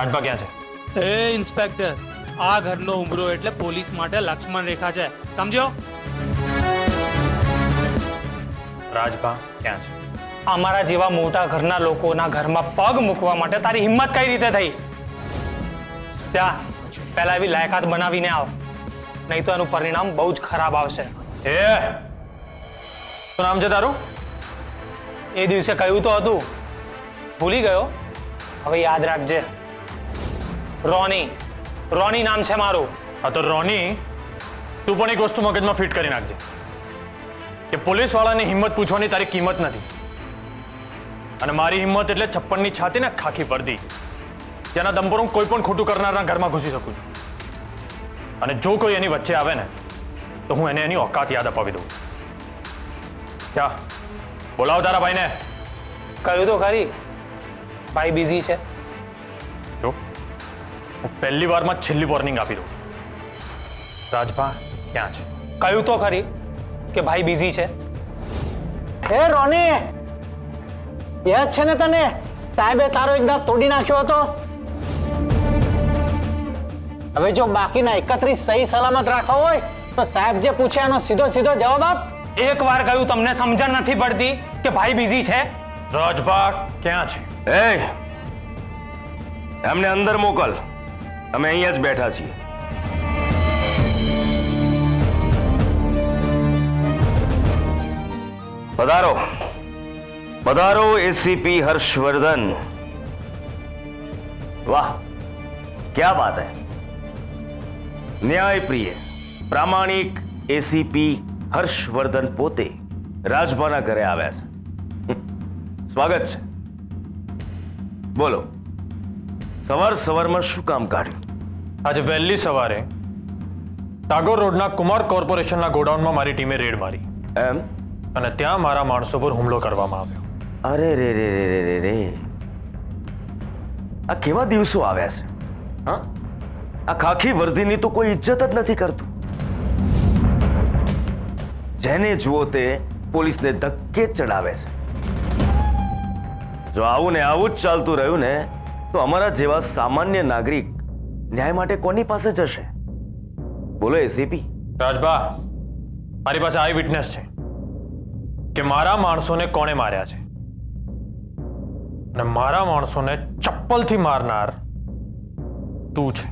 રાજભા ક્યાં છે? એ ઇન્સ્પેક્ટર, આ ઘરનો ઉંબરો એટલે પોલીસ માટે લક્ષ્મણ રેખા છે, સમજો? રાજભા ક્યાં છે? અમારા જેવા મોટા ઘરના લોકોના ઘરમાં પગ મૂકવા માટે તારી હિંમત કઈ રીતે થઈ? જા પહેલા એવી લાયકાત બનાવીને આવ, નહીં તો એનું પરિણામ બહુ જ ખરાબ આવશે. એ શું નામ છે તારું? એ દિવસે કહ્યું તો હતું, ભૂલી ગયો? હવે યાદ રાખજે, રોની. રોની નામ છે મારું. હા તો રોની, તું પણ એક વસ્તુ મગજમાં ફિટ કરી નાખજે કે પોલીસ વાળાની હિંમત પૂછવાની તારી કિંમત નથી, અને મારી હિંમત એટલે 56 ની છાતી ને ખાખી પડતી, જેના દમ પર હું કોઈ પણ ખોટું કરનારના ઘરમાં ઘૂસી શકું છું. અને જો કોઈ એની વચ્ચે આવે ને તો હું એને એની ઓકાત યાદ અપાવી દઉં. ક્યાં બોલાવો તારા ભાઈને. કહ્યું તો ખરી, ભાઈ બિઝી છે. જો હું પહેલી વારમાં છેલ્લી વોર્નિંગ આપી દઉં, રાજભા ક્યાં છે? કહ્યું તો ખરી કે ભાઈ બિઝી છે. હે રોની, યાદ છે ને તને સાહેબે તારો એક દાંત તોડી નાખ્યો હતો? હવે જો બાકીના 31 સહી સલામત રાખવા હોય તો સાહેબ જે પૂછે એનો સીધો સીધો જવાબ આપ. એક વાર કહ્યું, તમને સમજણ નથી પડતી કે ભાઈ બિઝી છે? રાજભા ક્યાં છે? એ એમને અંદર મોકલ, અમે અહીંયા જ બેઠા છીએ. પધારો પધારો એસીપી હર્ષવર્ધન. વાહ ક્યા બાત હૈ. ન્યાયપ્રિય પ્રામાણિક એસીપી હર્ષવર્ધન પોતે રાજભાના ઘરે આવ્યા છે. સ્વાગત છે. બોલો, સવાર સવારમાં શું કામ કાઢ્યું? આજે વહેલી સવારે ટાગોર રોડના કુમાર કોર્પોરેશનના ગોડાઉનમાં મારી ટીમે રેડ મારી એમ? અને ત્યાં મારા માણસો પર હુમલો કરવામાં આવ્યો. અરે રે રે રે રે રે રે, આ કેવા દિવસો આવ્યા છે? હા, આ ખાખી વર્દીની તો કોઈ ઇજ્જત જ નથી કરતું. જેને જુઓ તે પોલીસને ધક્કે ચડાવે છે. જો આવું ને આવું જ ચાલતું રહ્યું ને તો અમારા જેવા સામાન્ય નાગરિક ન્યાય માટે કોની પાસે જશે? બોલો એસીપી. રાજભા, મારી પાસે આઈ વિટનેસ છે કે મારા માણસોને કોણે માર્યા છે, અને મારા માણસોને ચપ્પલથી મારનાર તું છે.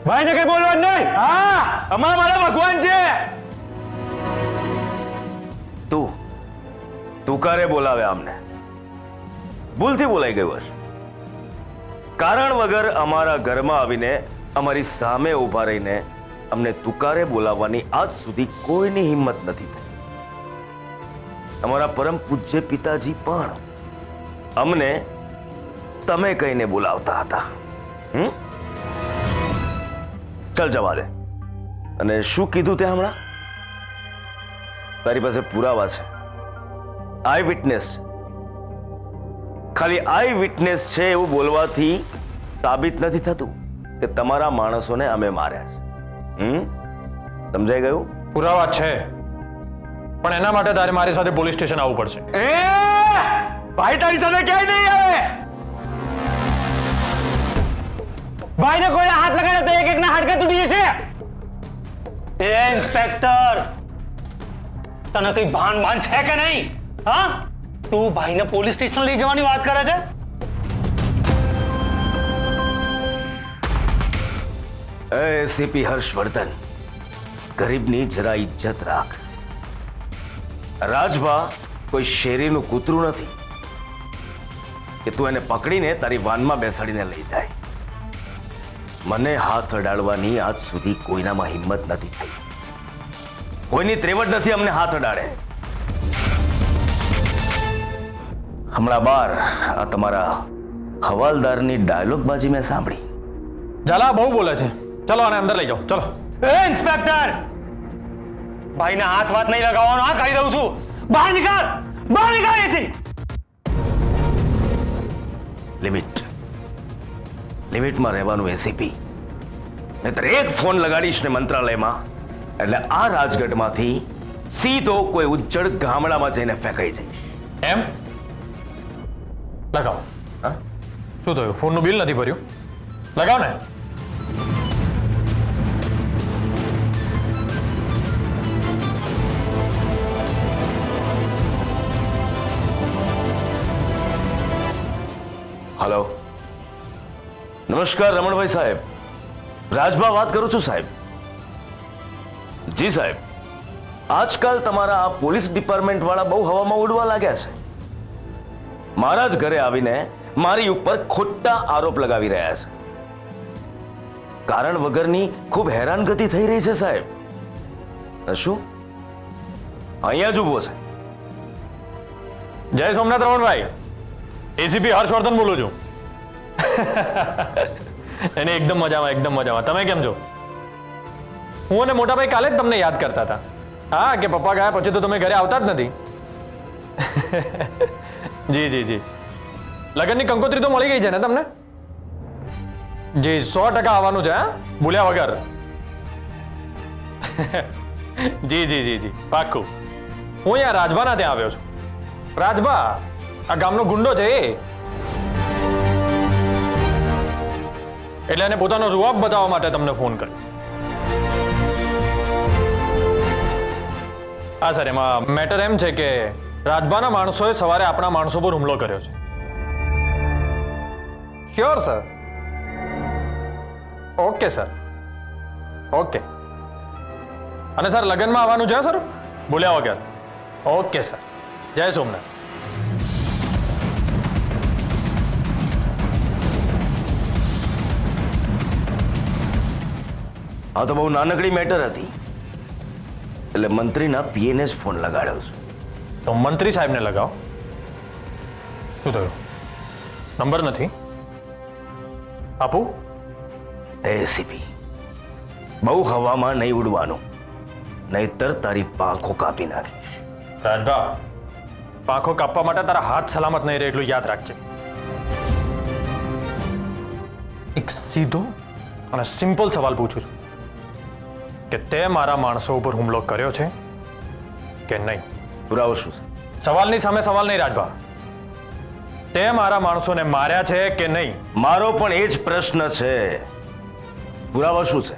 ભાઈને કઈ બોલવાનું નહીં. હા, અમારા મારા ભગવાન છે. તું કારે બોલાવ્યા અમને? ભૂલથી બોલાઈ ગયું હશે. કારણ વગર અમારા ઘરમાં આવીને અમારી સામે ઊભા રહીને અમને તુકારે બોલાવવાની આજ સુધી કોઈની હિંમત નથી થઈ. અમારા પરમ પૂજ્ય પિતાજી પણ અમને તમે કહીને બોલાવતા હતા. ચાલ જવા દે. અને શું કીધું તે હમણાં? તારી પાસે પુરાવા છે, આઈ વિટનેસ છે. ખાલી આઈ વિટનેસ છે એવું બોલવાથી સાબિત નથી થતું કે તમારા માણસોને અમે માર્યા છે. સમજાઈ ગયું? પુરાવા છે, પણ એના માટે તારે મારી સાથે પોલીસ સ્ટેશન આવવું પડશે. ભાઈ તારી સાથે ક્યાંય નહીં આવે. ભાઈને કોઈ હાથ લગાડે તો એક એકના હાડકા તૂટી જશે. એ ઇન્સ્પેક્ટર, તને કઈ ભાન છે કે નહીં? હા, તું ભાઈને પોલીસ સ્ટેશન લઈ જવાની વાત કરે છે? એસીપી હર્ષવર્ધન, ગરીબની જરા ઇજ્જત રાખ. રાજભા કોઈ શેરીનું કૂતરું નથી કે તું એને પકડીને તારી વાનમાં બેસાડીને લઈ જાય. મને હાથ અડાડવાની આજ સુધી કોઈનામાં હિંમત નથી થઈ. કોઈની ત્રેવડ નથી અમને હાથ અડાડે. હમણાં બાર આ તમારા હવાલદારની ડાયલોગબાજી મેં સાંભળી. ઝાલા બહુ બોલે છે, ચલો આને અંદર લઈ જાઓ. ચલો. એ ઇન્સ્પેક્ટર, ભાઈને હાથ વાત નહીં લગાવવાનો, હા કહી દઉં છું. બહાર નીકળ, બહાર નીકળ અહીંથી. લિમિટમાં રહેવાનું એસીપી. નહીતર એક ફોન લગાડીશ ને મંત્રાલયમાં એટલે આ રાજગઢમાંથી સીધો કોઈ ઉજ્જડ ગામડામાં જઈને ફેંકાઈ જઈશ. એમ? લગાવો. હા શું થયું? ફોનનું બિલ નથી ભર્યું? લગાવ ને. હલો, નમસ્કાર રમણભાઈ સાહેબ, રાજભા વાત કરું છું સાહેબ. જી સાહેબ, આજકાલ તમારા આ પોલીસ ડિપાર્ટમેન્ટ વાળા બહુ હવામાં ઉડવા લાગ્યા છે. મારા જ ઘરે આવીને મારી ઉપર ખોટા આરોપ લગાવી રહ્યા છે. કારણ વગરની ખૂબ હેરાનગતિ થઈ રહી છે સાહેબ. શું? અહીંયા જ ઉભો છે. જય સોમનાથ રમણભાઈ, એસીપી હર્ષવર્ધન બોલું છું. એને એકદમ મજામાં, એકદમ મજામાં. તમે કેમ છો? હું અને મોટાભાઈ કાલે જ તમને યાદ કરતા હતા. હા, કે પપ્પા ગયા પછી તો તમે ઘરે આવતા જ નથી. જી જી જી, લગ્નની કંકોત્રી તો મળી ગઈ છે ને તમને? જી, 100% આવવાનું છે. હા, ભૂલ્યા વગર. જી જી જી જી, પાક્કું. હું અહીંયા રાજભાના ત્યાં આવ્યો છું. રાજભા આ ગામનો ગુંડો છે એ. એટલે એને પોતાનો રૂઆબ બતાવવા માટે તમને ફોન કર્યો. હા સર, એમાં મેટર એમ છે કે રાજભાના માણસોએ સવારે આપણા માણસો પર હુમલો કર્યો છે. Sure sir. Okay sir, okay. અને સર લગ્નમાં આવવાનું છે સર, ભૂલ્યા વગર. ઓકે સર, જય સોમનાથ. આ તો બહુ નાનકડી મેટર હતી એટલે મંત્રીના પીએને જ ફોન લગાડ્યો છે. તો મંત્રી સાહેબને લગાવો. શું થયું? નંબર નથી? આપું? એસીપી, બહુ હવામાં નહીં ઉડવાનું, નહીતર તારી પાંખો કાપી નાખીશ. રાજભા, પાંખો કાપવા માટે તારા હાથ સલામત નહીં રહે એટલું યાદ રાખજે. એક સીધો અને સિમ્પલ સવાલ પૂછું છું કે તે મારા માણસો ઉપર હુમલો કર્યો છે કે નહીં? પુરાવો શું છે? સવાલની સામે સવાલ નહીં રાજભા. તે મારા માણસોને માર્યા છે કે નહીં? મારો પણ એ જ પ્રશ્ન છે. પુરાવો શું છે?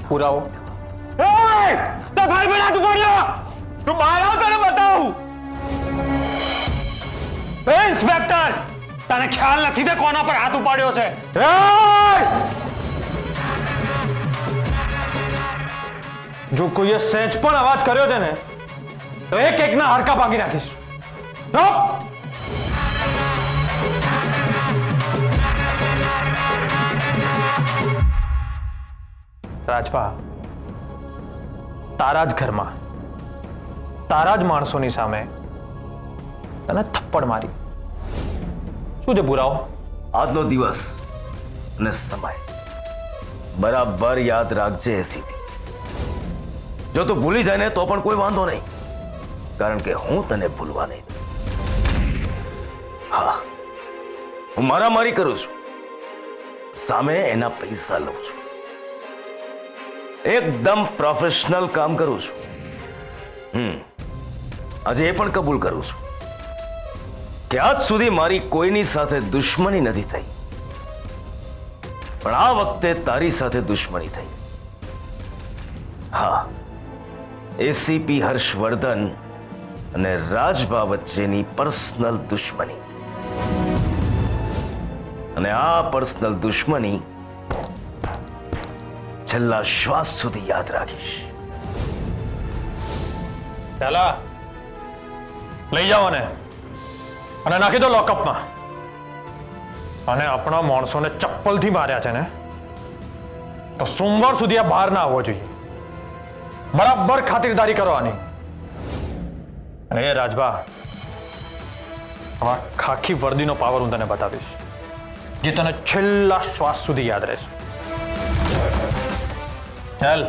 પુરાવો. ભાઈ બના તું પડ્યો. તું બહાર આવ, તને બતાવું. ઇન્સ્પેક્ટર, તને ખ્યાલ નથી તે કોના પર હાથ ઉપાડ્યો છે? જો કોઈએ સેજ પણ અવાજ કર્યો છે ને તો એક એકના હાડકા ભાંગી નાખીશ. રાજભા, તારા જ ઘરમાં તારા જ માણસોની સામે તને થપ્પડ મારી. શું છે પુરાવો? આજનો દિવસ અને સમય બરાબર યાદ રાખજે એસીપી. જો તું ભૂલી જાય ને તો પણ કોઈ વાંધો નહીં, કારણ કે હું તને ભૂલવા નહીં દઉં. હા, હું મારામારી કરું છું, સામે એના પૈસા લઉં છું. એકદમ પ્રોફેશનલ કામ કરું છું. આજે એ પણ કબૂલ કરું છું કે આજ સુધી મારી કોઈની સાથે દુશ્મની નથી થઈ, પણ આ વખતે તારી સાથે દુશ્મની થઈ. હા, એસીપી હર્ષવર્ધન અને રાજભા વચ્ચેની પર્સનલ દુશ્મની. અને આ પર્સનલ દુશ્મની છેલ્લા શ્વાસ સુધી યાદ રાખીશ. ચાલા લઈ જાઓ અને નાખી દો લોકઅપમાં. અને આપણા માણસોને ચપ્પલથી માર્યા છે ને તો સોમવાર સુધી આ બહાર ના આવવો જોઈએ. બરાબર ખાતરદારી કરવાની. અને એ રાજભા, આ ખાખી વર્દીનો પાવર હું તને બતાવીશ, જે તને છેલ્લા શ્વાસ સુધી યાદ રહેશે. ચાલ.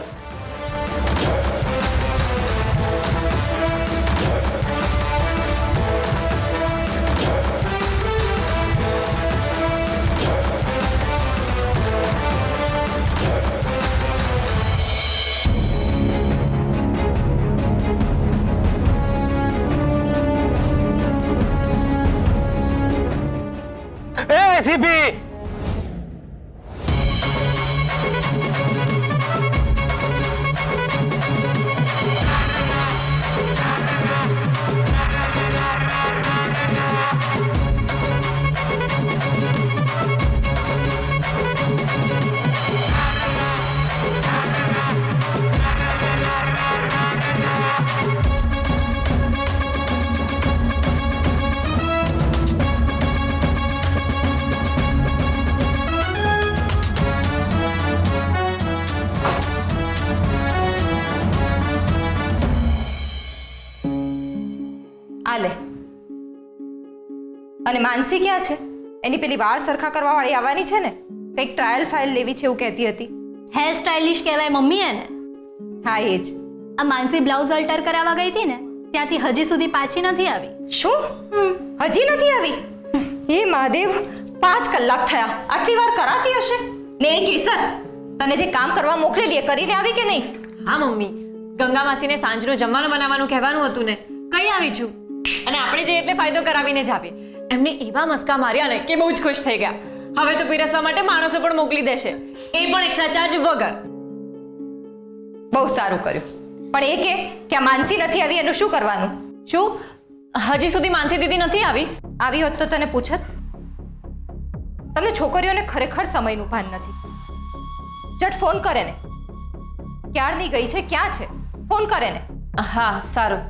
અને માનસી ક્યાં છે? એની પેલી વાળ સરખા કરવા વાળી આવવાની છે ને? કંઈક ટ્રાયલ ફાઇલ લેવી છે એવું કહેતી હતી. હેર સ્ટાઇલિશ કહેવાય મમ્મી એને. હા એ જ. આ માનસી બ્લાઉઝ અલ્ટર કરાવવા ગઈ હતી ને, ત્યાંથી હજી સુધી પાછી નથી આવી. શું? હજી નથી આવી? હે મહાદેવ, 5 કલાક થયા. આટલી વાર કરાતી હશે ને? એ કેસર, તને જે કામ કરવા મોકલેલી એ કરીને આવી કે નહીં? હા મમ્મી, ગંગા માસીને સાંજનું જમવાનું બનાવવાનું કહેવાનું હતું ને, કઈ આવી છું. અને આપણે જે એટલે ફાયદો કરાવીને જ આવીએ. એમને એવા મસ્કા માર્યા ને કે બહુ જ ખુશ થઈ ગયા. હવે તો પીરસવા માટે માણસો પણ મોકલી દેશે, એ પણ એક્સ્ટ્રા ચાર્જ વગર. બહુ સારું કર્યું. પણ એ કે આ માનસી નથી આવી એનું શું કરવાનું? શું હજી સુધી માનસી દીદી નથી આવી? આવી હોત તો તને પૂછત. તમને છોકરીઓને ખરેખર સમયનું ભાન નથી. જટ ફોન કરે ને. ક્યારની ગઈ છે, ક્યાં છે? ફોન કરે ને. હા સારું.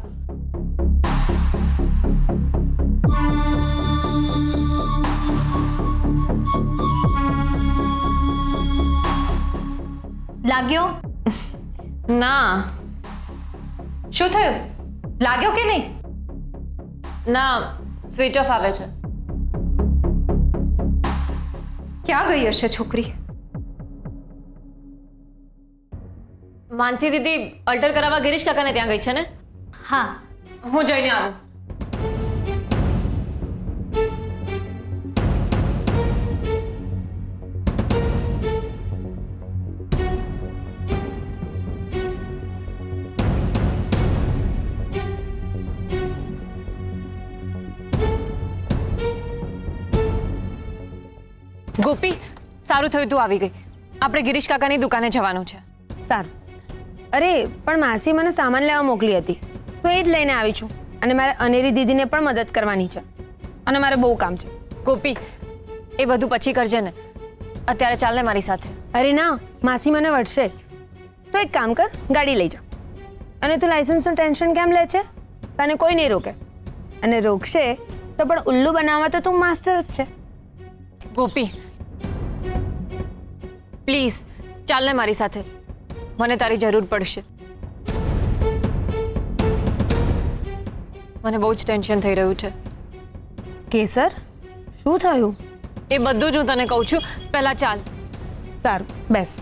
લાગ્યો? ના. શું થયું? લાગ્યો કે નહીં? ના, સ્વિચ ઓફ આવે છે. ક્યાં ગઈ હશે છોકરી? માનસી દીદી અલ્ટર કરાવવા ગિરીશ કાકાને ત્યાં ગઈ છે ને? હા. હું જઈને આવું. ગોપી, સારું થયું તું આવી ગઈ. આપણે ગિરીશ કાકાની દુકાને જવાનું છે. સારું. અરે પણ માસી મને સામાન લેવા મોકલી હતી, તો એ જ લઈને આવી છું. અને મારે અનેરી દીદીને પણ મદદ કરવાની છે, અને મારે બહુ કામ છે. ગોપી, એ બધું પછી કરજે ને, અત્યારે ચાલ ને મારી સાથે. અરે ના, માસી મને વળશે. તો એક કામ કર, ગાડી લઈ જા. અને તું લાયસન્સનું ટેન્શન કેમ લે છે? તને કોઈ નહીં રોકે, અને રોકશે તો પણ ઉલ્લુ બનાવવા તો તું માસ્ટર જ છે. ગોપી પ્લીઝ ચાલ ને મારી સાથે, મને તારી જરૂર પડશે. મને બહુ જ ટેન્શન થઈ રહ્યું છે. કેસર, શું થયું? એ બધું જ હું તને કહું છું, પહેલા ચાલ. સારું, બેસ.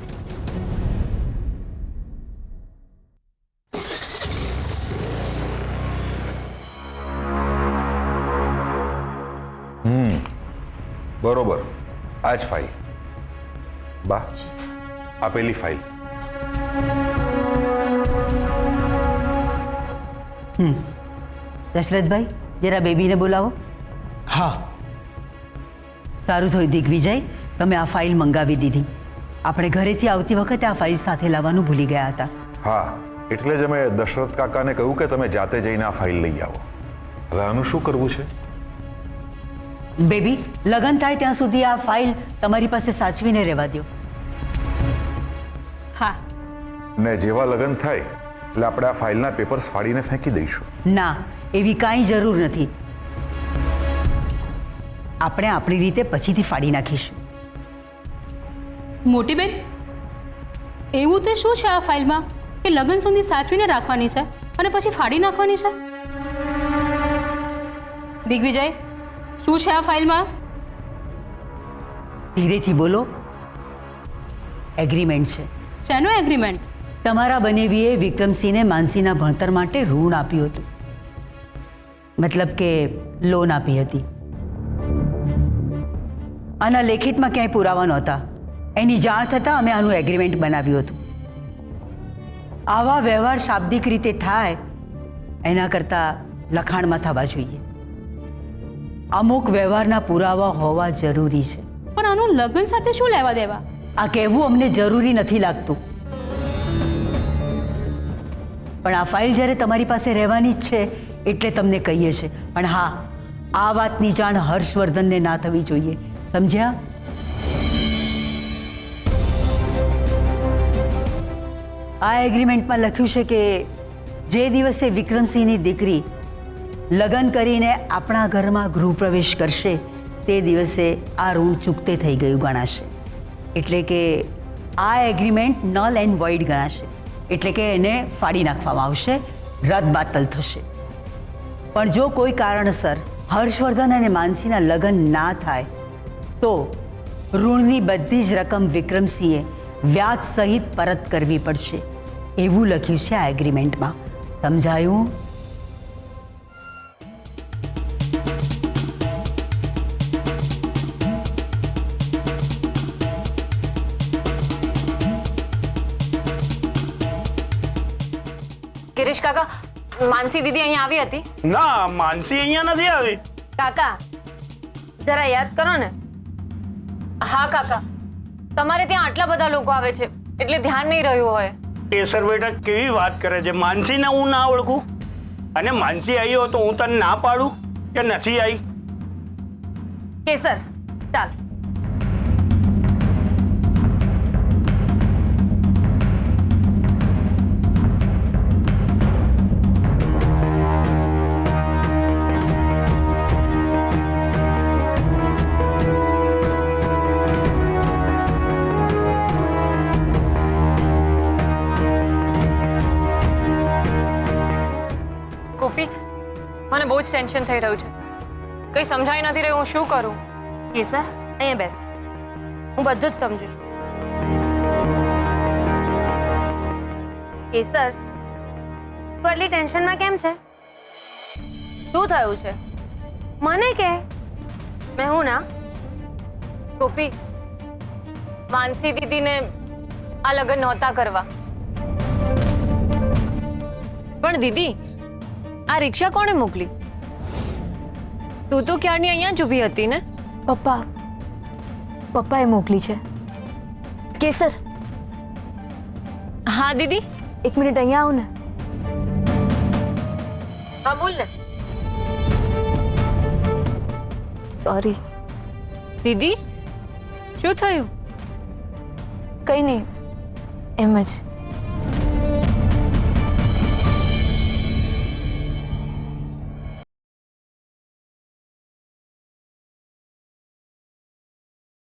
બરોબર, આ જ ફાઇલ. બા, આપેલી ફાઇલ. દશરથભાઈ, જરા બેબીને બોલાવો. હા. સારું થયું દિગ્વિજય, તમે આ ફાઇલ મંગાવી દીધી. આપણે ઘરેથી આવતી વખતે આ ફાઇલ સાથે લાવવાનું ભૂલી ગયા હતા. હા, એટલે જ અમે દશરથ કાકાને કહ્યું કે તમે જાતે જઈને આ ફાઇલ લઈ આવો. હવે આનું શું કરવું છે? બેબી, લગ્ન થાય ત્યાં સુધી આ ફાઇલ તમારી પાસે સાચવીને રહેવા દો. હા. ને જેવા લગ્ન થાય એટલે આપણે આ ફાઇલના પેપર્સ ફાડીને ફેંકી દઈશું. ના, એવી કાંઈ જરૂર નથી. આપણે આપણી રીતે પછીથી ફાડી નાખીશું. મોટી બેન, એવું તે શું છે આ ફાઇલમાં કે લગ્ન સુધી સાચવીને રાખવાની છે અને પછી ફાડી નાખવાની છે? દિગ્વિજય, શું છે આ ફાઇલમાં? ધીરેથી બોલો. એગ્રીમેન્ટ છે. શેનો એગ્રીમેન્ટ? તમારા બનેવીએ વિક્રમસિંહને માનસીના ભણતર માટે ઋણ આપ્યું હતું, મતલબ કે લોન આપી હતી. આના લેખિતમાં ક્યાંય પુરાવા નહોતા. એની જાણ થતાં અમે આનું એગ્રીમેન્ટ બનાવ્યું હતું. આવા વ્યવહાર શાબ્દિક રીતે થાય એના કરતાં લખાણમાં થવા જોઈએ. અમુક વ્યવહારના પુરાવા હોવા જરૂરી છે. પણ આનું લગ્ન સાથે શું લેવા દેવા? આ કહેવું અમને જરૂરી નથી લાગતું, પણ આ ફાઇલ જ્યારે તમારી પાસે રહેવાની જ છે એટલે તમને કહીએ છીએ. પણ હા, આ વાતની જાણ હર્ષવર્ધનને ના થવી જોઈએ, સમજ્યા? આ એગ્રીમેન્ટમાં લખ્યું છે કે જે દિવસે વિક્રમસિંહની દીકરી લગ્ન કરીને આપણા ઘરમાં ગૃહપ્રવેશ કરશે તે દિવસે આ ઋણ ચૂકતે થઈ ગયું ગણાશે. એટલે કે આ એગ્રીમેન્ટ નલ એન્ડ વોઇડ ગણાશે. એટલે કે એને ફાડી નાખવામાં આવશે, રદ બાતલ થશે. પણ જો કોઈ કારણસર હર્ષવર્ધન અને માનસીના લગ્ન ના થાય તો ઋણની બધી જ રકમ વિક્રમસિંહે વ્યાજ સહિત પરત કરવી પડશે એવું લખ્યું છે આ એગ્રીમેન્ટમાં. સમજાયું? ગિરીશ કાકા, માનસી દીદી અહીંયા આવી હતી? ના, માનસી અહીંયા નથી આવી. કાકા જરા યાદ કરો ને. હા કાકા, તમારે ત્યાં આટલા બધા લોકો આવે છે એટલે ધ્યાન નહીં રહ્યું હોય. કેસર બેટા કેવી વાત કરે છે. માનસીને હું ના ઓળખું? અને માનસી આવી હોય તો હું તને ના પાડું કે નથી આવી? કેસર ચાલ. ગોપી, મને બહુ જ ટેન્શન થઈ રહ્યું છે. કંઈ સમજાઈ નથી રહ્યું, હું શું કરું? કેસર અહીંયા બેસ, હું બધું જ સમજુ છું. કેસર તું આટલી ટેન્શનમાં કેમ છે? શું થયું છે મને કે. મેં હું ના. ગોપી, માનસી દીદીને આ લગ્ન નહોતા કરવા. પણ દીદી, આ રિક્ષા કોણે મોકલી? તું તો ક્યારની અહીંયા જ ઊભી હતી ને? પપ્પાએ મોકલી છે. કેસર, હા દીદી. એક મિનિટ અહીંયા આવ ને. હા બોલ ને. સોરી દીદી, શું થયું? કંઈ નહીં, એમ જ.